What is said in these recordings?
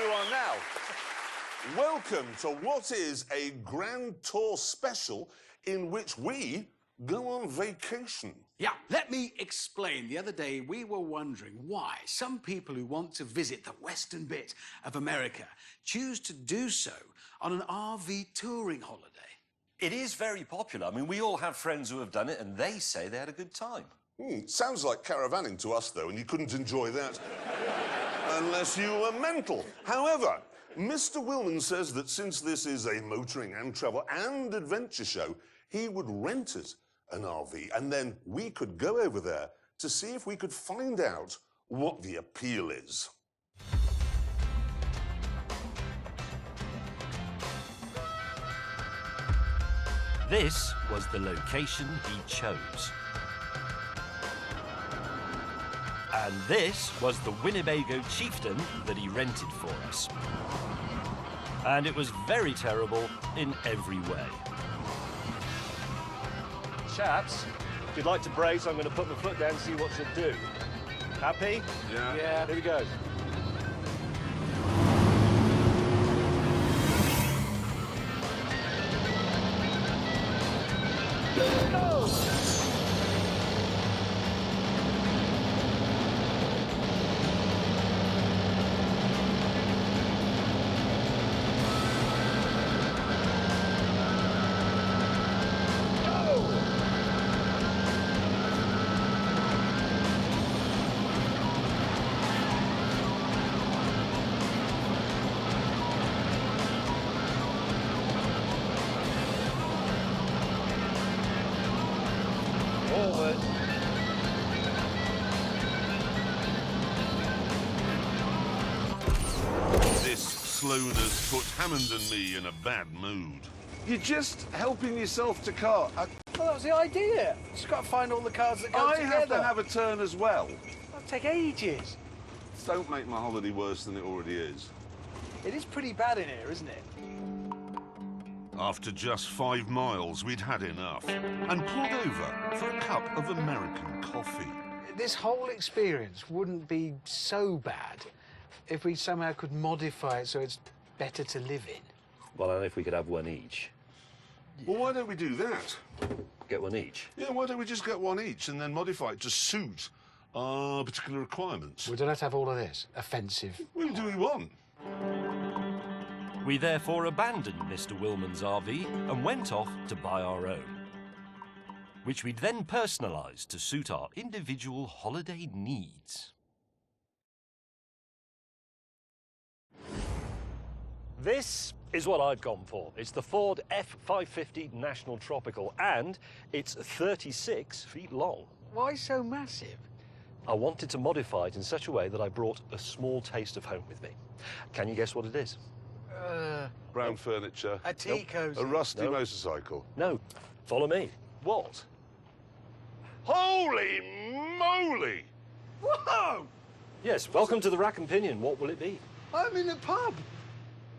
everyone. Now, welcome to what is a Grand Tour special in which we go on vacation. Yeah, let me explain. The other day, we were wondering why some people who want to visit the western bit of America choose to do so on an RV touring holiday. It is very popular. I mean, we all have friends who have done it, and they say they had a good time. Sounds like caravanning to us, though, and you couldn't enjoy that unless you were mental. However, Mr. Willman says that since this is a motoring and travel and adventure show, he would rent us an RV, and then we could go over there to see if we could find out what the appeal is. This was the location he chose. And this was the Winnebago Chieftain that he rented for us. And it was very terrible in every way. Chaps, if you'd like to brace, I'm going to put my foot down and see what she'll do. Happy? Yeah. Yeah. Here we go. This slowness put Hammond and me in a bad mood. You're just helping yourself to cart. Well, that was the idea. Just got to find all the cars that go I together. have to have a turn as well. That'll take ages. Don't make my holiday worse than it already is. It is pretty bad in here, isn't it? After just 5 miles, we'd had enough and pulled over for a cup of American coffee. This whole experience wouldn't be so bad if we somehow could modify it so it's better to live in. Well, and if we could have one each. Well, why don't we do that? Get one each? Yeah, why don't we just get one each and then modify it to suit our particular requirements? We don't have to have all of this. Offensive. What do we want? We therefore abandoned Mr. Willman's RV and went off to buy our own, which we'd then personalised to suit our individual holiday needs. This is what I've gone for. It's the Ford F550 National Tropical, and it's 36 feet long. Why so massive? I wanted to modify it in such a way that I brought a small taste of home with me. Can you guess what it is? Brown furniture. A tea cozy. A rusty Nope. motorcycle. No. Follow me. What? Holy moly! Whoa! Yes, welcome to the Rack and Pinion. What will it be? I'm in a pub.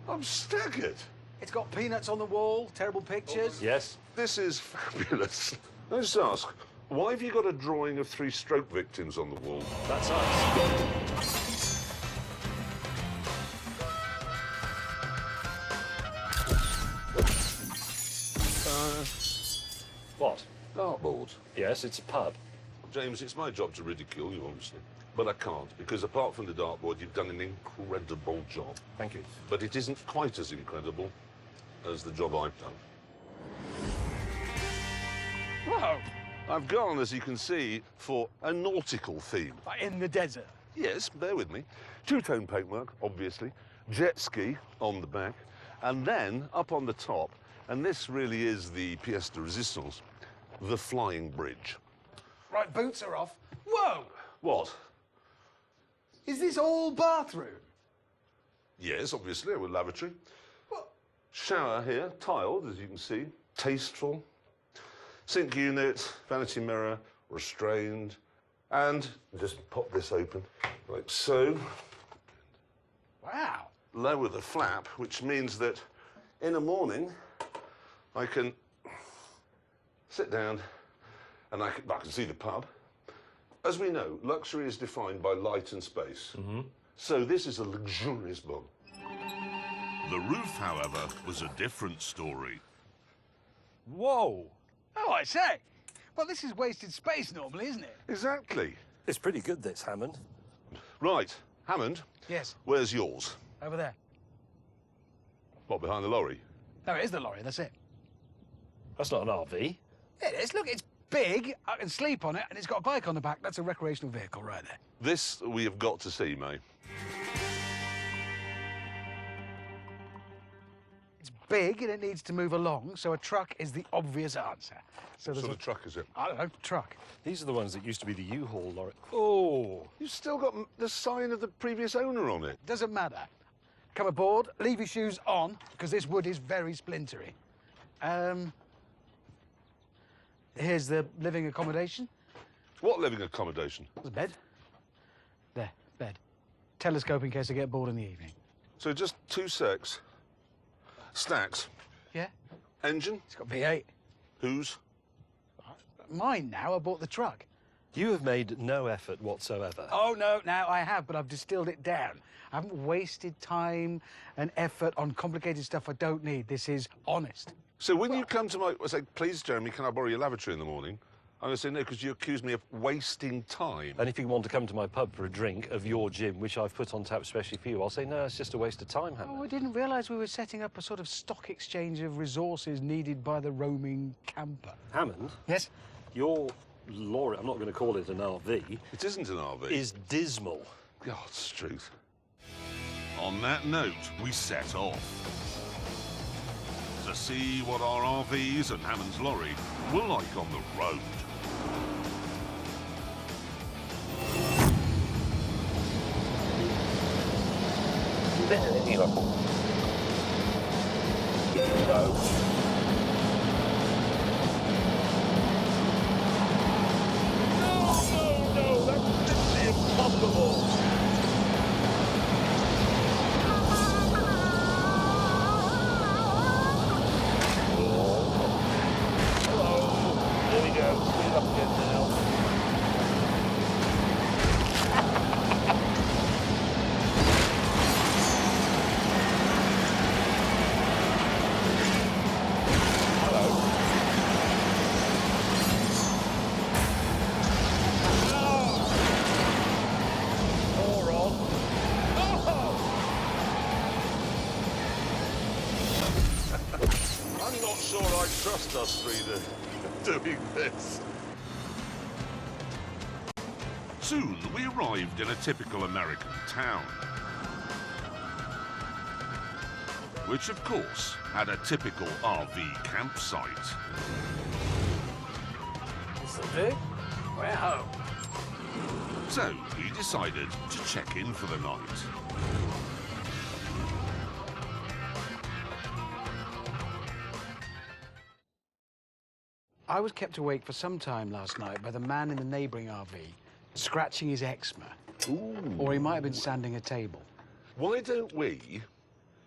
I'm staggered. It's got peanuts on the wall, terrible pictures. Yes. This is fabulous. Let's ask, why have you got a drawing of 3 stroke victims on the wall? That's us. What? Dartboard. Yes, it's a pub. James, it's my job to ridicule you, obviously. But I can't, because apart from the dartboard, you've done an incredible job. Thank you. But it isn't quite as incredible as the job I've done. Whoa! I've gone, as you can see, for a nautical theme. Like in the desert. Yes, bear with me. Two-tone paintwork, obviously. Jet ski on the back. And then, up on the top, and this really is the pièce de résistance, the flying bridge. Right, boots are off. Whoa! What? Is this all bathroom? Yes, obviously, with lavatory. What? Shower here, tiled, as you can see. Tasteful. Sink unit, vanity mirror, restrained. And just pop this open, like so. Wow. Lower the flap, which means that in the morning, I can sit down and I can see the pub. As we know, luxury is defined by light and space. So this is a luxurious pub. The roof, however, was a different story. Whoa! Oh, I say. Well, this is wasted space normally, isn't it? Exactly. It's pretty good, this, Hammond. Right, Hammond, Yes. where's yours? Over there. What, behind the lorry? No, it is the lorry, that's it. That's not an RV. It is. Look, it's big. I can sleep on it, and it's got a bike on the back. That's a recreational vehicle right there. This we have got to see, May. It's big, and it needs to move along, so a truck is the obvious answer. So What there's sort a of truck is it? I don't know, truck. These are the ones that used to be the U-Haul lorry. Oh! You've still got the sign of the previous owner on it. Doesn't matter. Come aboard, leave your shoes on, because this wood is very splintery. Here's the living accommodation. What living accommodation? There's a bed. There, bed. Telescope in case I get bored in the evening. So just 2 secs. Stacks. Yeah, Engine? it's got V8. Whose? Mine now, I bought the truck. You have made no effort whatsoever. Oh, no, now I have, but I've distilled it down. I haven't wasted time and effort on complicated stuff I don't need. This is honest. So when you come to my... I say, please, Jeremy, can I borrow your lavatory in the morning? I'm going to say no, because you accuse me of wasting time. And if you want to come to my pub for a drink of your gin, which I've put on tap especially for you, I'll say, no, it's just a waste of time, Hammond. Oh, I didn't realise we were setting up a sort of stock exchange of resources needed by the roaming camper. Hammond, Yes? your lorry, I'm not going to call it an RV, It isn't an RV. is dismal. God's truth. On that note, we set off to see what our RVs and Hammond's lorry were like on the road. I'm not sure I trust us three doing this. Soon we arrived in a typical American town, which of course had a typical RV campsite. This'll do. We're home. So we decided to check in for the night. I was kept awake for some time last night by the man in the neighbouring RV scratching his eczema. Ooh. Or he might have been sanding a table. Why don't we,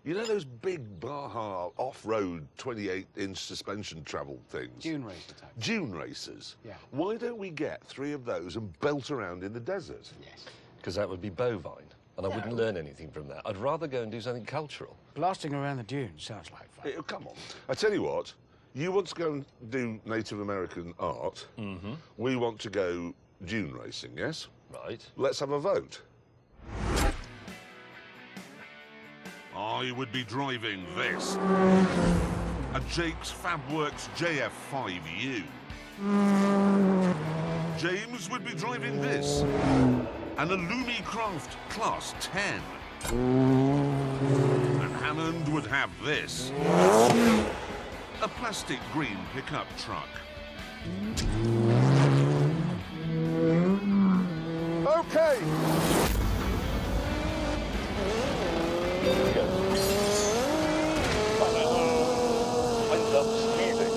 you know those big Baja off-road 28-inch suspension travel things? Dune racer type. Dune racers. Yeah. Why don't we get 3 of those and belt around in the desert? Yes. Because that would be bovine, and I wouldn't learn anything from that. I'd rather go and do something cultural. Blasting around the dunes sounds like fun. Come on. I tell you what, you want to go and do Native American art. Mm-hmm. We want to go dune racing, yes? Right. Let's have a vote. I would be driving this. A Jake's Fabworks JF5U. James would be driving this. An Illumi Craft Class 10. And Hammond would have this. A plastic green pickup truck. Okay. I love speeding.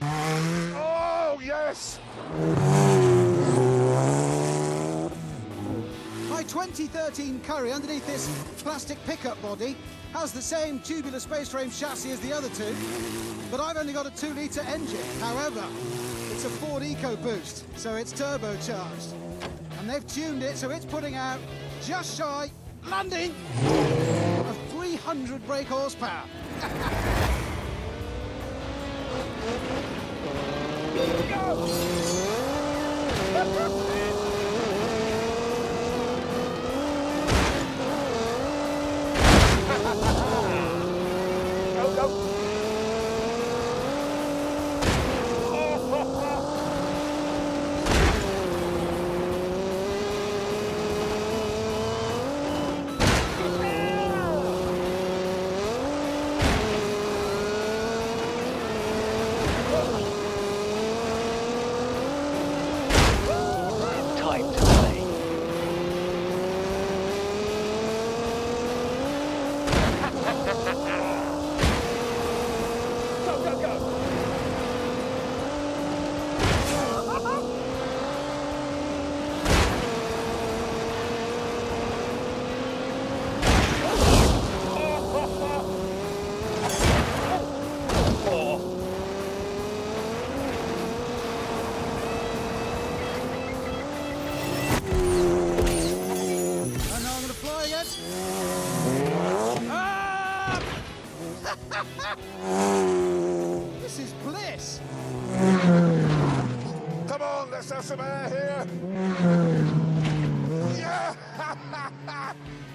Oh, yes! My 2013 Curry, underneath this plastic pickup body, has the same tubular space frame chassis as the other two, but I've only got a 2-litre engine. However, it's a Ford EcoBoost, so it's turbocharged. And they've tuned it so it's putting out just shy, landing, of 300 brake horsepower. Time to play. Go, go, go! And now I'm going to fly again. Ah! This is bliss. Come on, let's have some air here. Yeah!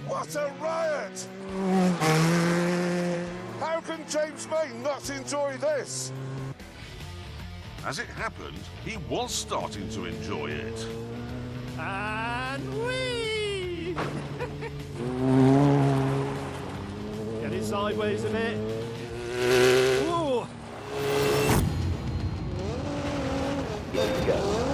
What a riot! How can James May not enjoy this? As it happened, he was starting to enjoy it. And whee! Get it sideways a bit. Ooh. There we go.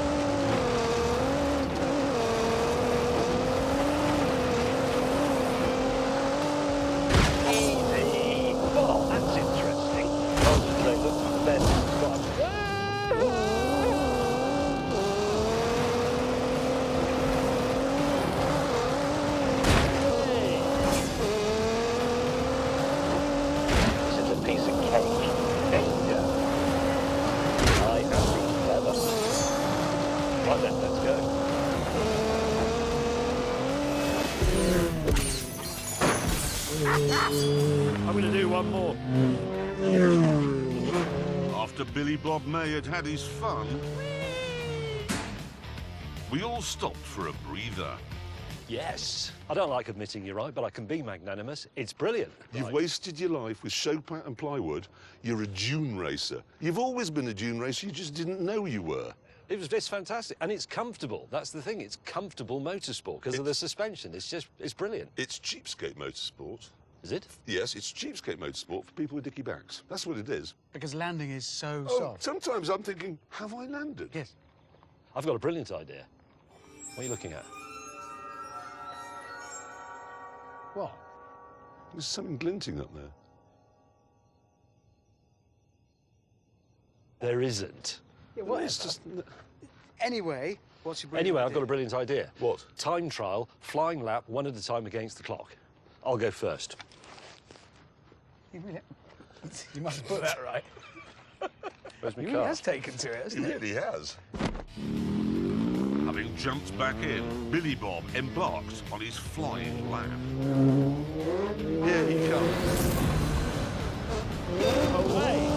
Easy. Oh, that's interesting. Concentrate, look for the best spot. This is a piece of cake. Danger. I have been clever. Right then, let's go. I'm going to do one more. After Billy Bob May had had his fun, we all stopped for a breather. Yes. I don't like admitting you're right, but I can be magnanimous. It's brilliant. You've Right. wasted your life with Chopin and plywood. You're a dune racer. You've always been a dune racer, you just didn't know you were. It's fantastic, and it's comfortable. That's the thing. It's comfortable motorsport because of the suspension. It's brilliant. It's cheapskate motorsport. Is it? Yes, it's cheapskate motorsport for people with dicky backs. That's what it is. Because landing is so Oh, soft. sometimes I'm thinking, have I landed? Yes. I've got a brilliant idea. What are you looking at? What? There's something glinting up there. There isn't. Yeah, Well, it's just... Anyway, what's your Anyway, I've got a brilliant idea. What? Time trial, flying lap, one at a time against the clock. I'll go first. You must have put that right. Where's my He car? has taken to it, He hasn't he? really has. Having jumped back in, Billy Bob embarked on his flying lap. Here he comes. Away!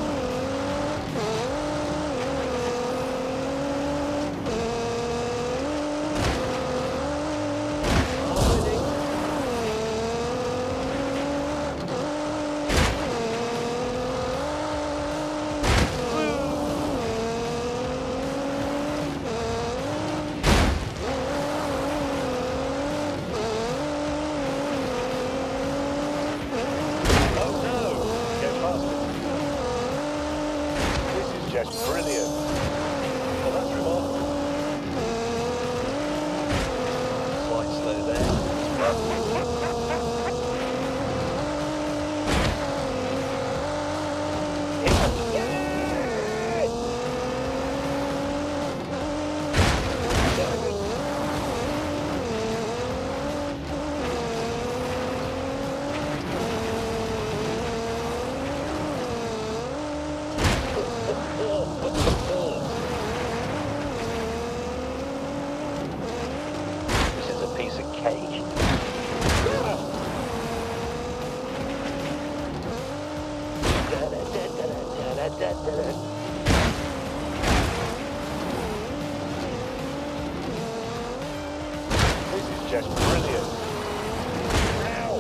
Just brilliant. Well, that's remarkable. Quite slow there. Get in. This is just brilliant. Ow.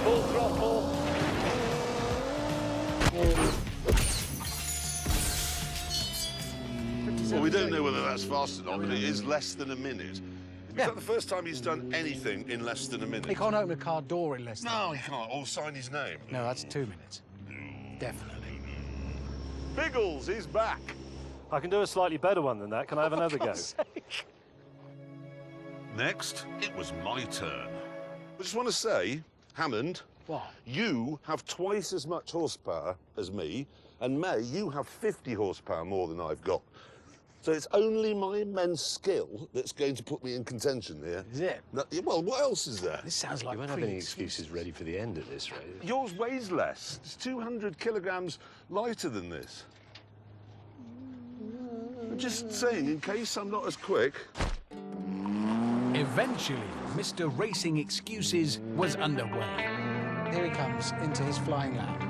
Full throttle. Well, we don't know whether that's fast or not, but it is less than a minute. Is that the first time he's done anything in less than a minute? He can't open a car door in less than... No, he can't. Or sign his name. No, that's 2 minutes. Definitely. Biggles is back. I can do a slightly better one than that. Can I have another go? Next, it was my turn. I just want to say, Hammond, What? you have twice as much horsepower as me, and May, you have 50 horsepower more than I've got. So it's only my immense skill that's going to put me in contention here. Is it? No, well, what else is there? This sounds like You won't have any pre-excuses. excuses ready for the end of this race. Yours weighs less. It's 200 kilograms lighter than this. I'm just saying, in case I'm not as quick. Eventually, Mr. Racing Excuses was underway. Here he comes into his flying lap.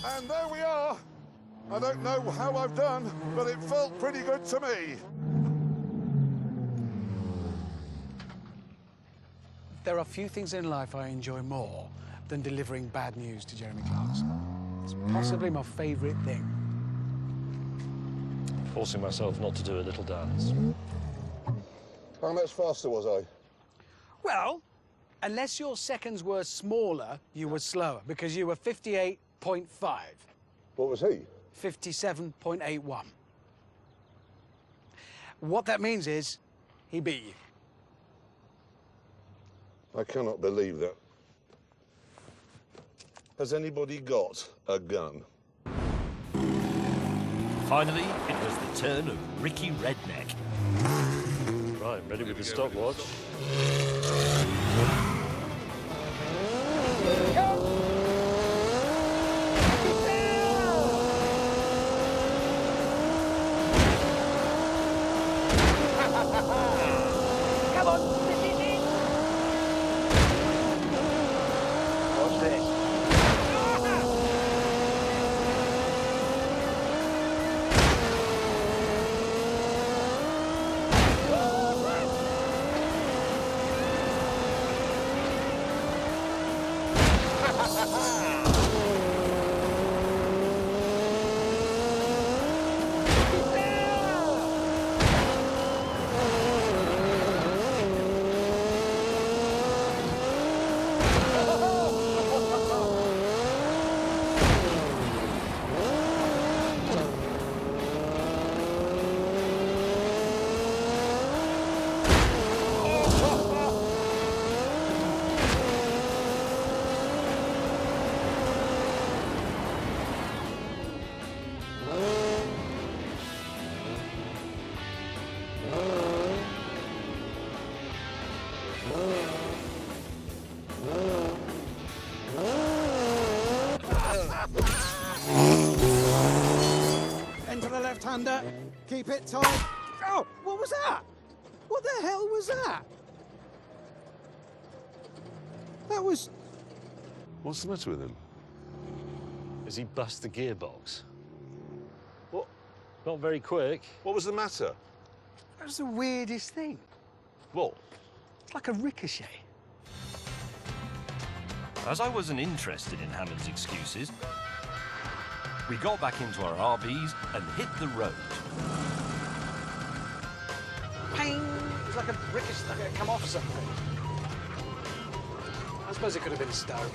And there we are. I don't know how I've done, but it felt pretty good to me. There are few things in life I enjoy more than delivering bad news to Jeremy Clarkson. It's possibly my favourite thing. Forcing myself not to do a little dance. How much faster was I? Well, unless your seconds were smaller, you were slower, because you were 58.5. What was he? 57.81. What that means is he beat you. I cannot believe that. Has anybody got a gun? Finally, it was the turn of Ricky Redneck. Right, ready with the stopwatch. Come on, this is it. What's this? left-hander. Keep it tight. Oh, what was that? What the hell was that? That was... What's the matter with him? Has he bust the gearbox? What? Not very quick. What was the matter? That was the weirdest thing. What? It's like a ricochet. As I wasn't interested in Hammond's excuses, we got back into our RVs and hit the road. Ping! It's like a ricochet, like it come off something. I suppose it could have been stone.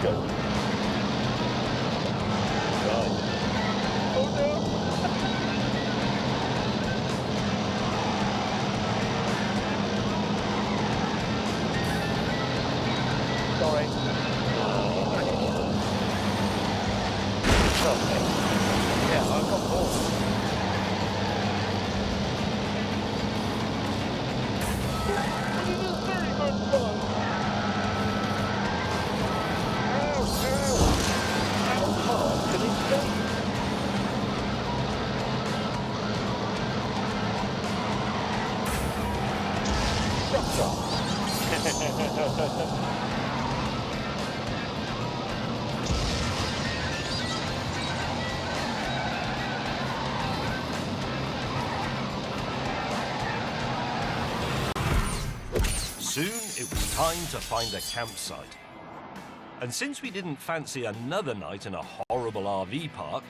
Go. Right. Oh no! Sorry. Okay. Yeah, I've got bored. Soon it was time to find a campsite. And since we didn't fancy another night in a horrible RV park,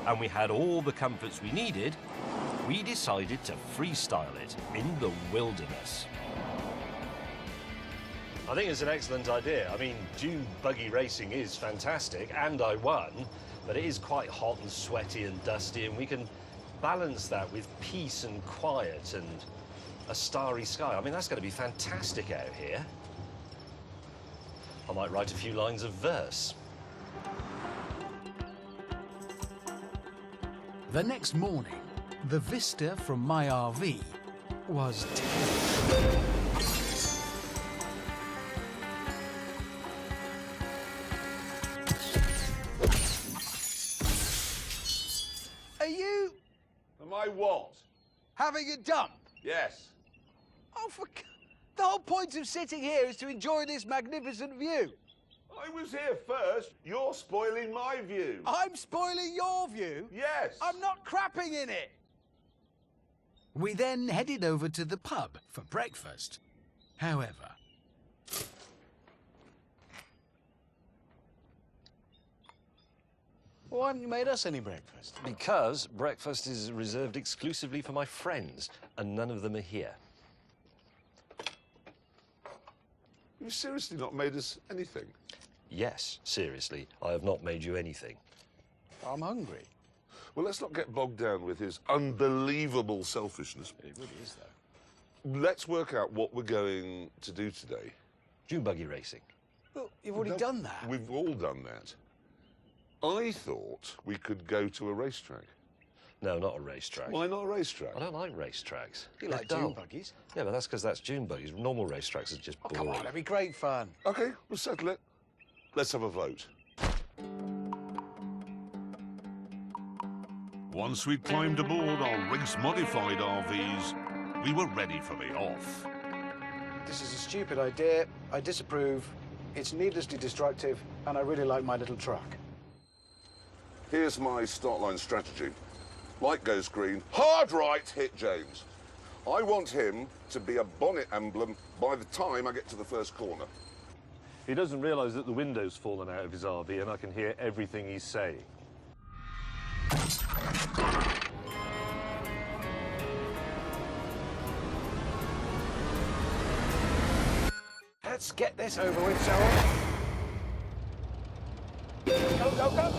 and we had all the comforts we needed, we decided to freestyle it in the wilderness. I think it's an excellent idea. I mean, dune buggy racing is fantastic, and I won, but it is quite hot and sweaty and dusty, and we can balance that with peace and quiet and a starry sky. I mean, that's going to be fantastic out here. I might write a few lines of verse. The next morning, the vista from my RV was terrible. Are you Am I what? having a dump? Yes. Oh, the whole point of sitting here is to enjoy this magnificent view. I was here first. You're spoiling my view. I'm spoiling your view? Yes. I'm not crapping in it. We then headed over to the pub for breakfast. However, Why haven't you made us any breakfast? Because breakfast is reserved exclusively for my friends, and none of them are here. You've seriously not made us anything. Yes, seriously, I have not made you anything. I'm hungry. Well, let's not get bogged down with his unbelievable selfishness. It really is, though. Let's work out what we're going to do today. Dune buggy racing. Well, you've already done that. We've all done that. I thought we could go to a racetrack. No, not a racetrack. Why not a racetrack? I don't like racetracks. You They're like dull. dune buggies? Yeah, but that's because that's dune buggies. Normal racetracks are just Oh, boring. come on, that'd be great fun. Okay, we'll settle it. Let's have a vote. Once we'd climbed aboard our race-modified RVs, we were ready for the off. This is a stupid idea. I disapprove. It's needlessly destructive, and I really like my little truck. Here's my start line strategy. Light goes green, hard right, hit James. I want him to be a bonnet emblem by the time I get to the first corner. He doesn't realise that the window's fallen out of his RV and I can hear everything he's saying. Let's get this over with, shall we? Go, go, go!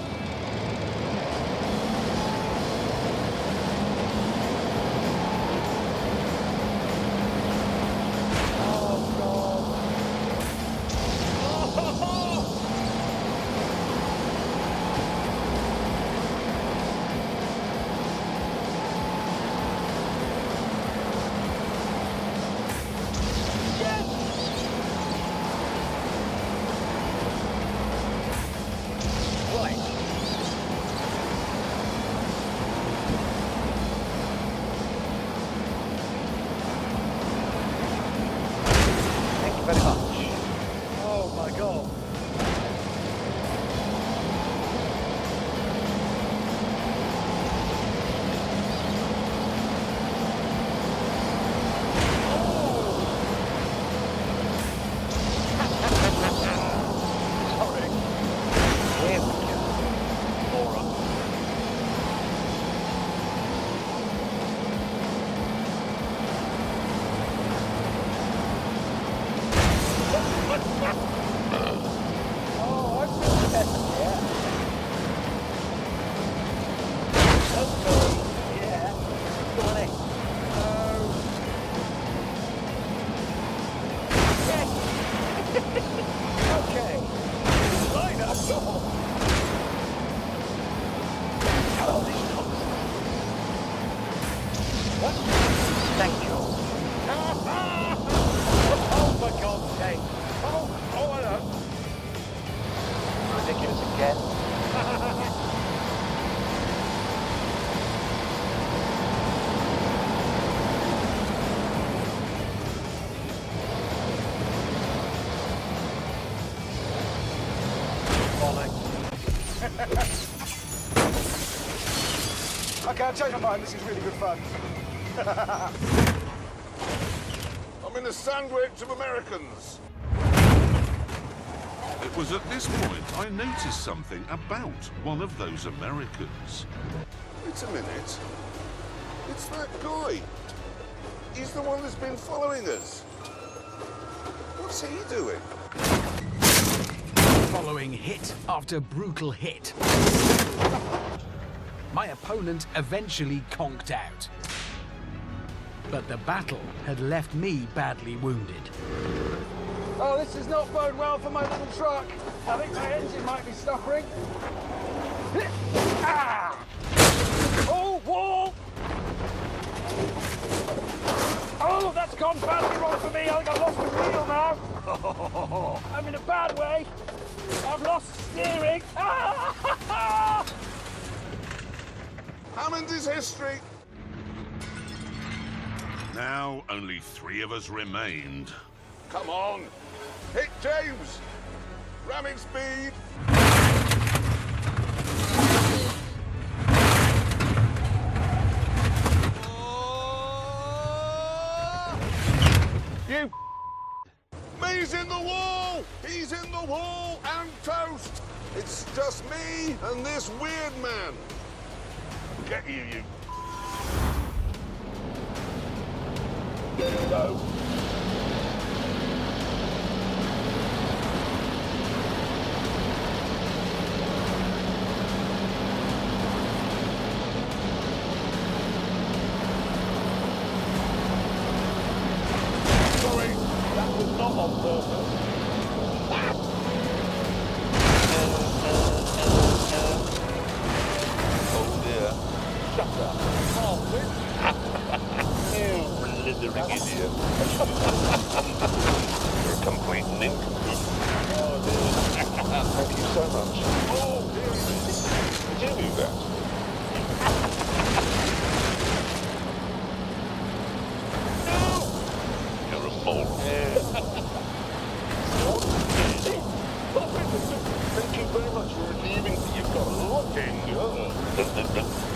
Oh, I feel better, yeah. Okay, yeah. Go on in. Yes. Okay. Line up. Oh, these dogs. What? Thank you. Oh, for God's sake. Oh, hello. Ridiculous again. Okay, I'll change my mind. This is really good fun. I'm in a sandwich of Americans. It was at this point I noticed something about one of those Americans. Wait a minute. It's that guy. He's the one that's been following us. What's he doing? Following hit after brutal hit. My opponent eventually conked out. But the battle had left me badly wounded. Oh, this is not bode well for my little truck. I think my engine might be suffering. Ah! Oh, wall! Oh, that's gone badly wrong for me. I think I've lost the wheel now. I'm in a bad way. I've lost steering. Ah! Hammond is history. Now only 3 of us remained. Come on. Hit James. Ramming speed. You He's in the wall! He's in the wall and toast! It's just me and this weird man. Get you, you. No. Sorry, that was not on purpose. Oh dear. Shut up. Oh, you blithering idiot. You're a complete nincompoop. Oh dear. Thank you so much. Oh dear. Did you do that? No! You're a moron. Thank you very much for relieving. You've got a lot in.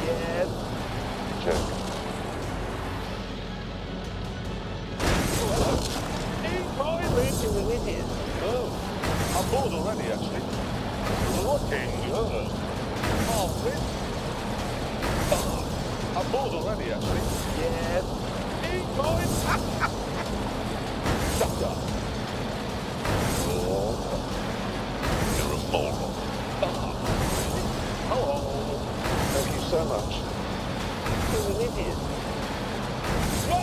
Yes. Check. You're an idiot. Oh, I'm bored already, actually. Looking. Oh, Fritz. Oh, I'm bored already, actually. Yes. 8 points. Shut up. Oh. You're a moron. Oh. Thank you so much. You're an idiot. You're a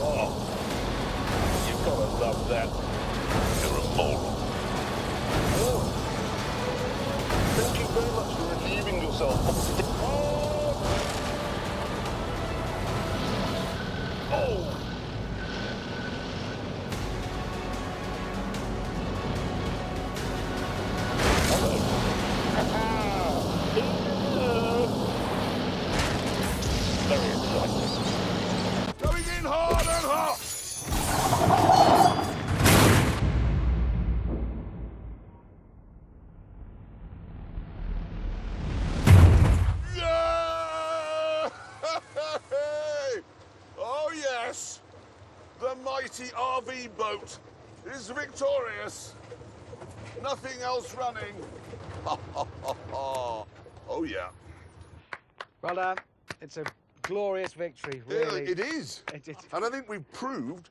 oh. You've got to love that. You're a moron. Oh. Thank you very much for relieving yourself. Oh. Oh. Very exciting. Going in hard and hot! Yeah! Oh yes! The mighty RV boat is victorious. Nothing else running. Oh yeah. Well done. It's a glorious victory, really. It is. It- And I think we've proved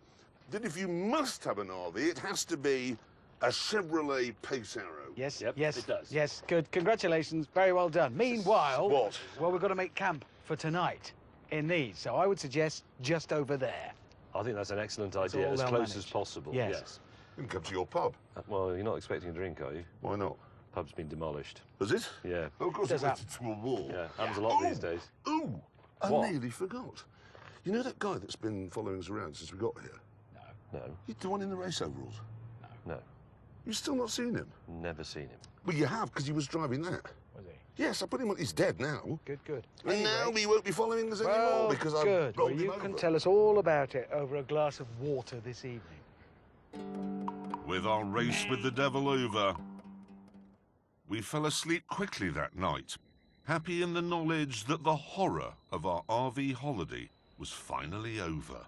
that if you must have an RV, it has to be a Chevrolet Pace Arrow. Yes, Yep, yes, it does. yes. Good. Congratulations. Very well done. Meanwhile, What? Well, we've got to make camp for tonight in these. So I would suggest just over there. I think that's an excellent idea, all as they'll close manage. as possible. Yes. You can come to your pub. Well, you're not expecting a drink, are you? Why not? Pub's been demolished. Has it? Yeah. Oh, of course, Does it went into a wall. Yeah, happens a lot these days. Ooh, I What? nearly forgot. You know that guy that's been following us around since we got here? No, The one in the race overalls? no, You've still not seen him? never seen him. Well, you have, because he was driving that. Was he? Yes, I put him on. He's dead now. Good, good. And now he won't be following us Well, anymore because I've good. Well, rolled you him can over. tell us all about it over a glass of water this evening. With our race with the devil over, we fell asleep quickly that night, happy in the knowledge that the horror of our RV holiday was finally over.